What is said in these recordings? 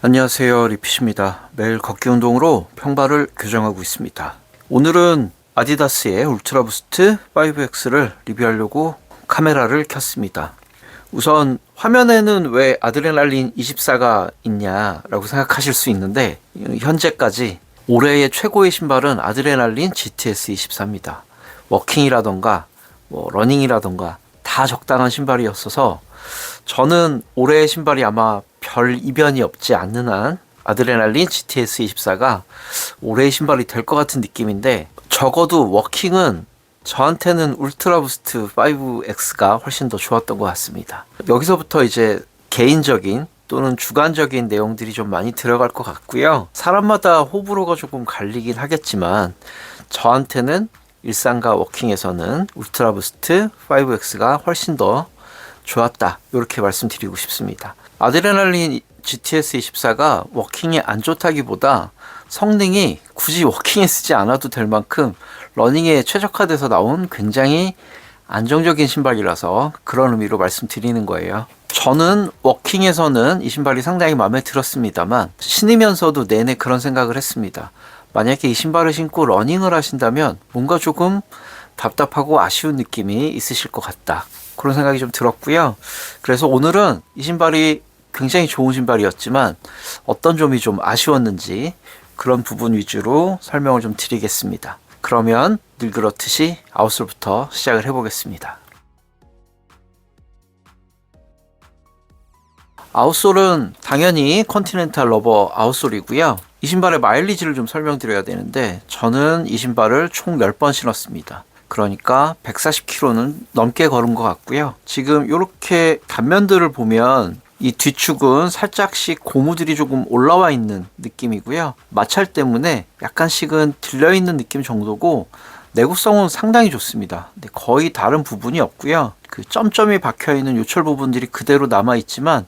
안녕하세요, 리핏입니다. 매일 걷기 운동으로 평발을 교정하고 있습니다. 오늘은 아디다스의 울트라부스트 5X를 리뷰하려고 카메라를 켰습니다. 우선 화면에는 왜 아드레날린 24가 있냐라고 생각하실 수 있는데, 현재까지 올해의 최고의 신발은 아드레날린 GTS 24입니다. 워킹이라던가 러닝이라던가 다 적당한 신발이었어서 저는 올해의 신발이 아마 별 이변이 없지 않는 한 아드레날린 GTS 24가 올해의 신발이 될 것 같은 느낌인데, 적어도 워킹은 저한테는 울트라부스트 5X가 훨씬 더 좋았던 것 같습니다. 여기서부터 이제 개인적인 또는 주관적인 내용들이 좀 많이 들어갈 것 같고요. 사람마다 호불호가 조금 갈리긴 하겠지만 저한테는 일상과 워킹에서는 울트라부스트 5X가 훨씬 더 좋았다, 이렇게 말씀드리고 싶습니다. 아드레날린 GTS 24가 워킹에 안 좋다기보다 성능이 굳이 워킹에 쓰지 않아도 될 만큼 러닝에 최적화돼서 나온 굉장히 안정적인 신발이라서 그런 의미로 말씀드리는 거예요. 저는 워킹에서는 이 신발이 상당히 마음에 들었습니다만 신으면서도 내내 그런 생각을 했습니다. 만약에 이 신발을 신고 러닝을 하신다면 뭔가 조금 답답하고 아쉬운 느낌이 있으실 것 같다, 그런 생각이 좀 들었고요. 그래서 오늘은 이 신발이 굉장히 좋은 신발이었지만 어떤 점이 좀 아쉬웠는지 그런 부분 위주로 설명을 좀 드리겠습니다. 그러면 늘 그렇듯이 아웃솔부터 시작을 해보겠습니다. 아웃솔은 당연히 컨티넨탈 러버 아웃솔이고요. 이 신발의 마일리지를 좀 설명드려야 되는데, 저는 이 신발을 총 10번 신었습니다. 그러니까 140km는 넘게 걸은 것 같고요. 지금 이렇게 단면들을 보면 이 뒤축은 살짝씩 고무들이 조금 올라와 있는 느낌이고요. 마찰 때문에 약간씩은 들려있는 느낌 정도고, 내구성은 상당히 좋습니다. 근데 거의 다른 부분이 없고요. 그 점점이 박혀있는 요철 부분들이 그대로 남아있지만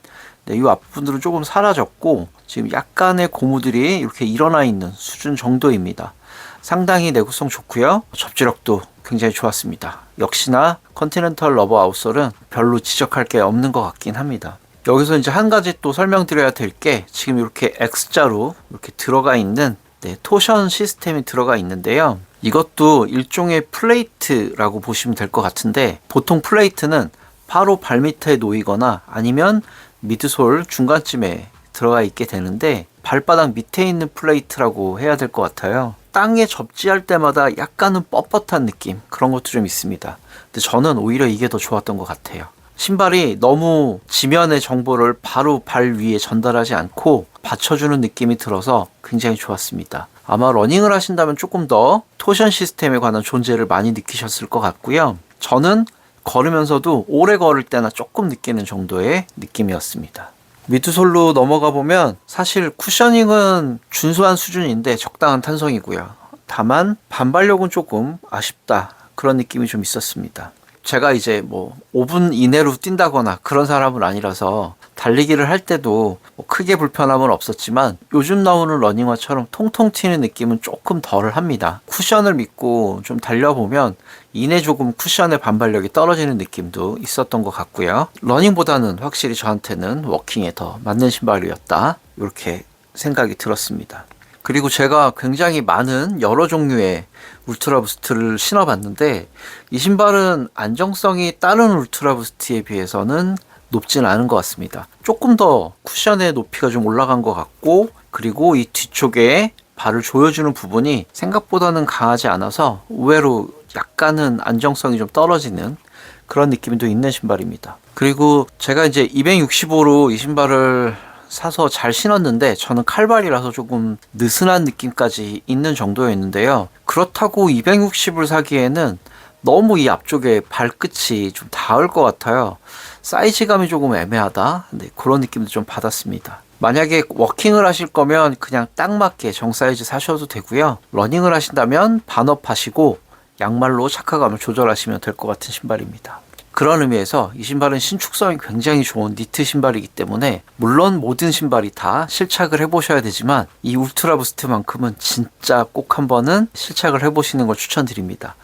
이 앞부분들은 조금 사라졌고, 지금 약간의 고무들이 이렇게 일어나 있는 수준 정도입니다. 상당히 내구성 좋고요. 접지력도 굉장히 좋았습니다. 역시나 컨티넨탈 러버 아웃솔은 별로 지적할 게 없는 것 같긴 합니다. 여기서 이제 한 가지 또 설명드려야 될 게, 지금 이렇게 X자로 이렇게 들어가 있는 토션 시스템이 들어가 있는데요. 이것도 일종의 플레이트라고 보시면 될 것 같은데, 보통 플레이트는 바로 발밑에 놓이거나 아니면 미드솔 중간쯤에 들어가 있게 되는데, 발바닥 밑에 있는 플레이트라고 해야 될 것 같아요. 땅에 접지할 때마다 약간은 뻣뻣한 느낌, 그런 것도 좀 있습니다. 근데 저는 오히려 이게 더 좋았던 것 같아요. 신발이 너무 지면의 정보를 바로 발 위에 전달하지 않고 받쳐주는 느낌이 들어서 굉장히 좋았습니다. 아마 러닝을 하신다면 조금 더 토션 시스템에 관한 존재를 많이 느끼셨을 것 같고요. 저는 걸으면서도 오래 걸을 때나 조금 느끼는 정도의 느낌이었습니다. 미드솔로 넘어가 보면 사실 쿠셔닝은 준수한 수준인데 적당한 탄성이고요. 다만 반발력은 조금 아쉽다, 그런 느낌이 좀 있었습니다. 제가 이제 5분 이내로 뛴다거나 그런 사람은 아니라서 달리기를 할 때도 크게 불편함은 없었지만 요즘 나오는 러닝화처럼 통통 튀는 느낌은 조금 덜 합니다. 쿠션을 믿고 좀 달려보면 이내 조금 쿠션의 반발력이 떨어지는 느낌도 있었던 것 같고요. 러닝보다는 확실히 저한테는 워킹에 더 맞는 신발이었다, 이렇게 생각이 들었습니다. 그리고 제가 굉장히 많은 여러 종류의 울트라부스트를 신어봤는데, 이 신발은 안정성이 다른 울트라부스트에 비해서는 높진 않은 것 같습니다. 조금 더 쿠션의 높이가 좀 올라간 것 같고, 그리고 이 뒤쪽에 발을 조여주는 부분이 생각보다는 강하지 않아서 의외로 약간은 안정성이 좀 떨어지는 그런 느낌이 또 있는 신발입니다. 그리고 제가 이제 265로 이 신발을 사서 잘 신었는데, 저는 칼발이라서 조금 느슨한 느낌까지 있는 정도였는데요. 그렇다고 260을 사기에는 너무 이 앞쪽에 발끝이 좀 닿을 것 같아요. 사이즈감이 조금 애매하다, 그런 느낌도 좀 받았습니다. 만약에 워킹을 하실 거면 그냥 딱 맞게 정 사이즈 사셔도 되고요. 러닝을 하신다면 반업 하시고 양말로 착화감을 조절하시면 될 것 같은 신발입니다. 그런 의미에서 이 신발은 신축성이 굉장히 좋은 니트 신발이기 때문에, 물론 모든 신발이 다 실착을 해보셔야 되지만 이 울트라부스트만큼은 진짜 꼭 한번은 실착을 해보시는 걸 추천드립니다.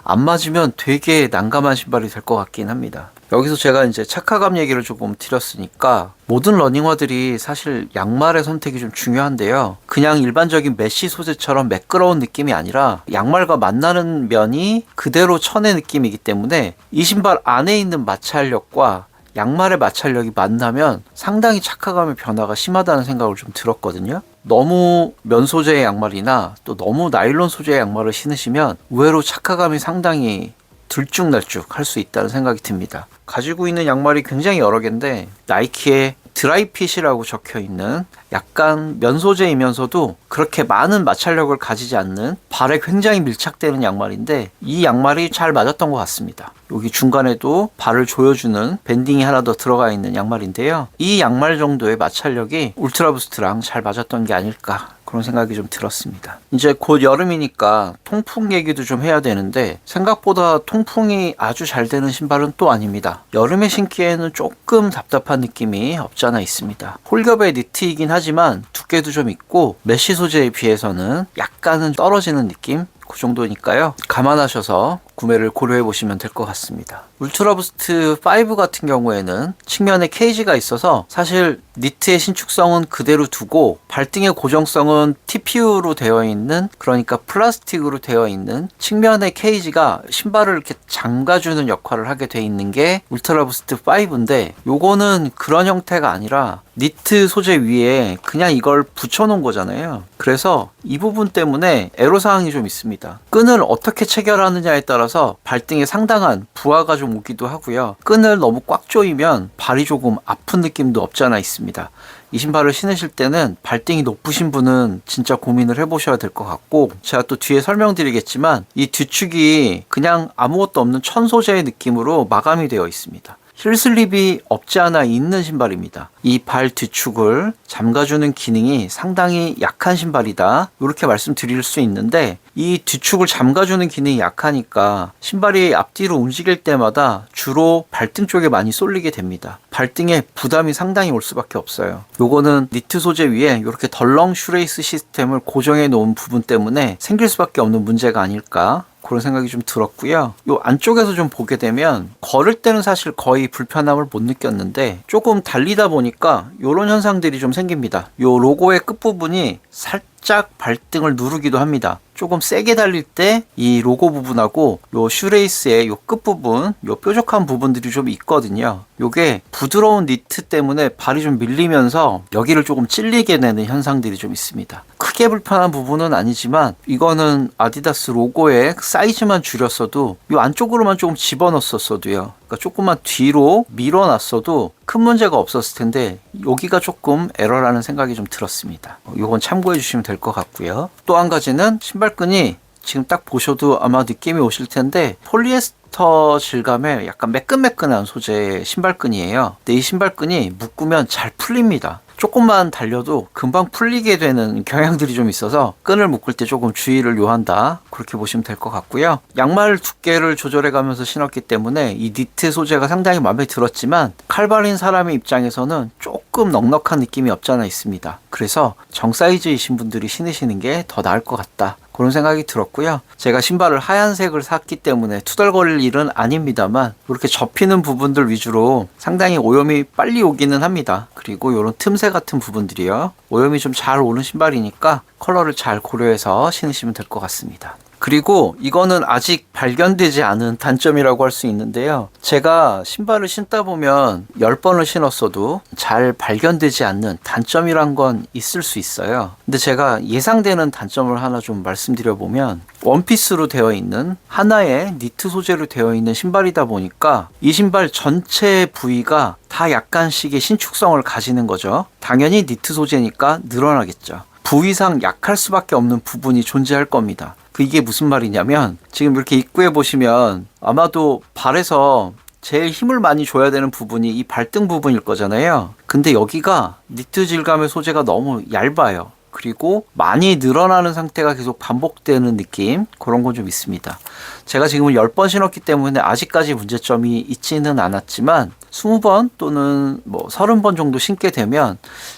안 맞으면 되게 난감한 신발이 될 것 같긴 합니다. 여기서 제가 이제 착화감 얘기를 조금 드렸으니까 모든 러닝화들이 사실 양말의 선택이 좀 중요한데요. 그냥 일반적인 메쉬 소재처럼 매끄러운 느낌이 아니라 양말과 만나는 면이 그대로 천의 느낌이기 때문에 이 신발 안에 있는 마찰력과 양말의 마찰력이 만나면 상당히 착화감의 변화가 심하다는 생각을 좀 들었거든요. 너무 면 소재의 양말이나 또 너무 나일론 소재의 양말을 신으시면 의외로 착화감이 상당히 들쭉날쭉 할 수 있다는 생각이 듭니다. 가지고 있는 양말이 굉장히 여러 개인데 나이키의 드라이핏이라고 적혀 있는 약간 면 소재이면서도 그렇게 많은 마찰력을 가지지 않는 발에 굉장히 밀착되는 양말인데 이 양말이 잘 맞았던 것 같습니다. 여기 중간에도 발을 조여주는 밴딩이 하나 더 들어가 있는 양말인데요. 이 양말 정도의 마찰력이 울트라부스트랑 잘 맞았던 게 아닐까 그런 생각이 좀 들었습니다. 이제 곧 여름이니까 통풍 얘기도 좀 해야 되는데 생각보다 통풍이 아주 잘 되는 신발은 또 아닙니다. 여름에 신기에는 조금 답답한 느낌이 없지 않아 있습니다. 홀겹의 니트이긴 하지만 두께도 좀 있고 메쉬 소재에 비해서는 약간은 떨어지는 느낌? 그 정도니까요. 감안하셔서 구매를 고려해 보시면 될 것 같습니다. 울트라부스트 5 같은 경우에는 측면에 케이지가 있어서 사실 니트의 신축성은 그대로 두고 발등의 고정성은 TPU로 되어 있는, 그러니까 플라스틱으로 되어 있는 측면의 케이지가 신발을 이렇게 잠가주는 역할을 하게 돼 있는 게 울트라부스트 5인데 요거는 그런 형태가 아니라 니트 소재 위에 그냥 이걸 붙여놓은 거잖아요. 그래서 이 부분 때문에 애로사항이 좀 있습니다. 끈을 어떻게 체결하느냐에 따라서 발등에 상당한 부하가 좀 오기도 하고요. 끈을 너무 꽉 조이면 발이 조금 아픈 느낌도 없지 않아 있습니다. 이 신발을 신으실 때는 발등이 높으신 분은 진짜 고민을 해보셔야 될 것 같고, 제가 또 뒤에 설명드리겠지만 이 뒤축이 그냥 아무것도 없는 천 소재의 느낌으로 마감이 되어 있습니다. 힐슬립이 없지 않아 있는 신발입니다. 이 발 뒤축을 잠가주는 기능이 상당히 약한 신발이다, 이렇게 말씀드릴 수 있는데, 이 뒤축을 잠가주는 기능이 약하니까 신발이 앞뒤로 움직일 때마다 주로 발등 쪽에 많이 쏠리게 됩니다. 발등에 부담이 상당히 올 수밖에 없어요. 요거는 니트 소재 위에 이렇게 덜렁 슈레이스 시스템을 고정해 놓은 부분 때문에 생길 수밖에 없는 문제가 아닐까, 그런 생각이 좀 들었고요. 요 안쪽에서 좀 보게 되면 걸을 때는 사실 거의 불편함을 못 느꼈는데 조금 달리다 보니까 요런 현상들이 좀 생깁니다. 요 로고의 끝부분이 살짝 발등을 누르기도 합니다. 조금 세게 달릴 때 이 로고 부분하고 요 슈레이스의 요 끝부분, 요 뾰족한 부분들이 좀 있거든요. 요게 부드러운 니트 때문에 발이 좀 밀리면서 여기를 조금 찔리게 되는 현상들이 좀 있습니다. 크게 불편한 부분은 아니지만 이거는 아디다스 로고의 사이즈만 줄였어도 요 안쪽으로만 조금 집어넣었어도요, 그러니까 조금만 뒤로 밀어놨어도 큰 문제가 없었을 텐데 여기가 조금 에러라는 생각이 좀 들었습니다. 이건 참고해 주시면 될 것 같고요. 또 한 가지는 신발끈이 지금 딱 보셔도 아마 느낌이 오실 텐데 폴리에스터 질감의 약간 매끈매끈한 소재의 신발끈이에요. 근데 이 신발끈이 묶으면 잘 풀립니다. 조금만 달려도 금방 풀리게 되는 경향들이 좀 있어서 끈을 묶을 때 조금 주의를 요한다, 그렇게 보시면 될 것 같고요. 양말 두께를 조절해 가면서 신었기 때문에 이 니트 소재가 상당히 마음에 들었지만 칼발인 사람의 입장에서는 조금 넉넉한 느낌이 없지 않아 있습니다. 그래서 정사이즈이신 분들이 신으시는 게 더 나을 것 같다, 그런 생각이 들었고요. 제가 신발을 하얀색을 샀기 때문에 투덜거릴 일은 아닙니다만 이렇게 접히는 부분들 위주로 상당히 오염이 빨리 오기는 합니다. 그리고 이런 틈새 같은 부분들이요, 오염이 좀 잘 오는 신발이니까 컬러를 잘 고려해서 신으시면 될 것 같습니다. 그리고 이거는 아직 발견되지 않은 단점이라고 할 수 있는데요. 제가 신발을 신다 보면 10번을 신었어도 잘 발견되지 않는 단점이란 건 있을 수 있어요. 근데 제가 예상되는 단점을 하나 좀 말씀드려보면, 원피스로 되어 있는 하나의 니트 소재로 되어 있는 신발이다 보니까 이 신발 전체 부위가 다 약간씩의 신축성을 가지는 거죠. 당연히 니트 소재니까 늘어나겠죠. 부위상 약할 수밖에 없는 부분이 존재할 겁니다. 이게 무슨 말이냐면, 지금 이렇게 입구에 보시면 아마도 발에서 제일 힘을 많이 줘야 되는 부분이 이 발등 부분일 거잖아요. 근데 여기가 니트 질감의 소재가 너무 얇아요. 그리고 많이 늘어나는 상태가 계속 반복되는 느낌, 그런 건 좀 있습니다. 제가 지금은 10번 신었기 때문에 아직까지 문제점이 있지는 않았지만 20번 또는 뭐 30번 정도 신게 되면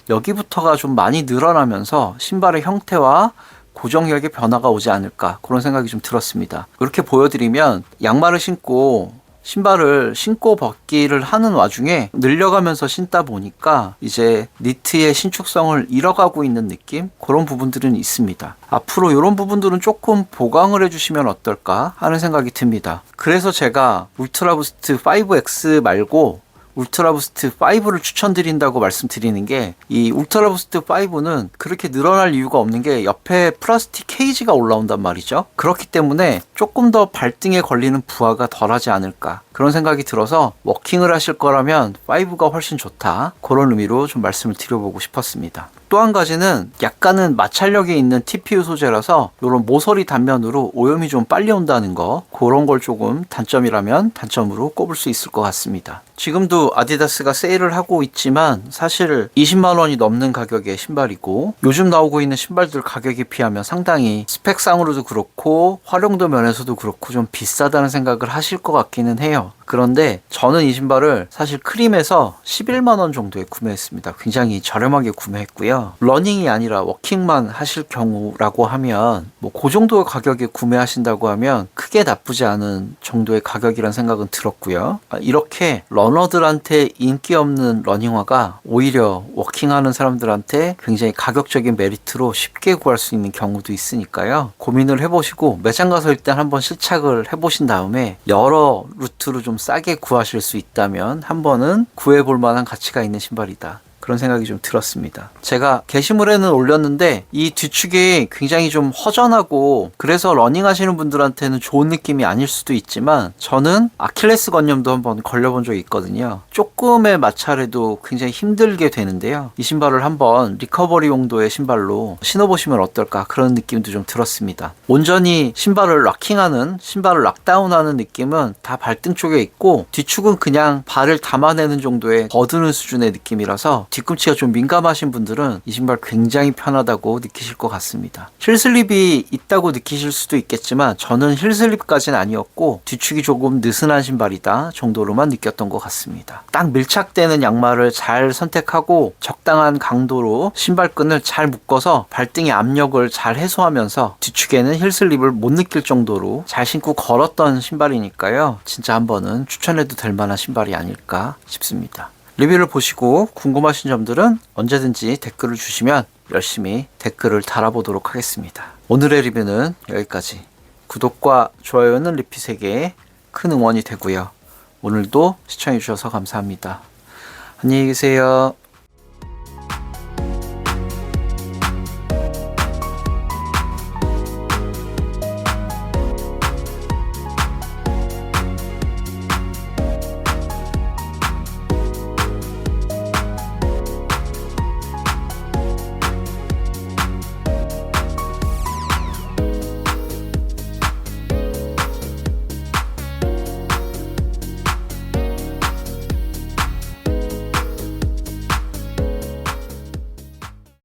여기부터가 좀 많이 늘어나면서 신발의 형태와 고정력의 변화가 오지 않을까 그런 생각이 좀 들었습니다. 이렇게 보여드리면 양말을 신고 신발을 신고 벗기를 하는 와중에 늘려가면서 신다 보니까 이제 니트의 신축성을 잃어가고 있는 느낌? 그런 부분들은 있습니다. 앞으로 이런 부분들은 조금 보강을 해주시면 어떨까 하는 생각이 듭니다. 그래서 제가 울트라부스트 5X 말고 울트라부스트 5를 추천드린다고 말씀드리는 게, 이 울트라부스트 5는 그렇게 늘어날 이유가 없는 게 옆에 플라스틱 케이지가 올라온단 말이죠. 그렇기 때문에 조금 더 발등에 걸리는 부하가 덜하지 않을까 그런 생각이 들어서 워킹을 하실 거라면 5가 훨씬 좋다, 그런 의미로 좀 말씀을 드려보고 싶었습니다. 또 한 가지는 약간은 마찰력이 있는 TPU 소재라서 이런 모서리 단면으로 오염이 좀 빨리 온다는 거, 그런 걸 조금 단점이라면 단점으로 꼽을 수 있을 것 같습니다. 지금도 아디다스가 세일을 하고 있지만 사실 20만 원이 넘는 가격의 신발이고, 요즘 나오고 있는 신발들 가격에 비하면 상당히 스펙상으로도 그렇고 활용도 면에서도 그렇고 좀 비싸다는 생각을 하실 것 같기는 해요. 그런데 저는 이 신발을 사실 크림에서 11만 원 정도에 구매했습니다. 굉장히 저렴하게 구매했고요. 러닝이 아니라 워킹만 하실 경우라고 하면 뭐 그 정도의 가격에 구매하신다고 하면 크게 나쁘지 않은 정도의 가격이란 생각은 들었고요. 이렇게 러너들한테 인기 없는 러닝화가 오히려 워킹하는 사람들한테 굉장히 가격적인 메리트로 쉽게 구할 수 있는 경우도 있으니까요. 고민을 해보시고 매장 가서 일단 한번 실착을 해보신 다음에 여러 루트로 좀 싸게 구하실 수 있다면 한 번은 구해볼 만한 가치가 있는 신발이다, 그런 생각이 좀 들었습니다. 제가 게시물에는 올렸는데 이 뒤축이 굉장히 좀 허전하고 그래서 러닝 하시는 분들한테는 좋은 느낌이 아닐 수도 있지만, 저는 아킬레스 건염도 한번 걸려본 적이 있거든요. 조금의 마찰에도 굉장히 힘들게 되는데요. 이 신발을 한번 리커버리 용도의 신발로 신어보시면 어떨까, 그런 느낌도 좀 들었습니다. 온전히 신발을 락킹하는, 신발을 락다운하는 느낌은 다 발등 쪽에 있고, 뒤축은 그냥 발을 담아내는 정도의 거드는 수준의 느낌이라서 뒤꿈치가 좀 민감하신 분들은 이 신발 굉장히 편하다고 느끼실 것 같습니다. 힐슬립이 있다고 느끼실 수도 있겠지만 저는 힐슬립까지는 아니었고 뒤축이 조금 느슨한 신발이다 정도로만 느꼈던 것 같습니다. 딱 밀착되는 양말을 잘 선택하고 적당한 강도로 신발끈을 잘 묶어서 발등의 압력을 잘 해소하면서 뒤축에는 힐슬립을 못 느낄 정도로 잘 신고 걸었던 신발이니까요. 진짜 한번은 추천해도 될 만한 신발이 아닐까 싶습니다. 리뷰를 보시고 궁금하신 점들은 언제든지 댓글을 주시면 열심히 댓글을 달아보도록 하겠습니다. 오늘의 리뷰는 여기까지. 구독과 좋아요는 리핏에게 큰 응원이 되고요. 오늘도 시청해주셔서 감사합니다. 안녕히 계세요.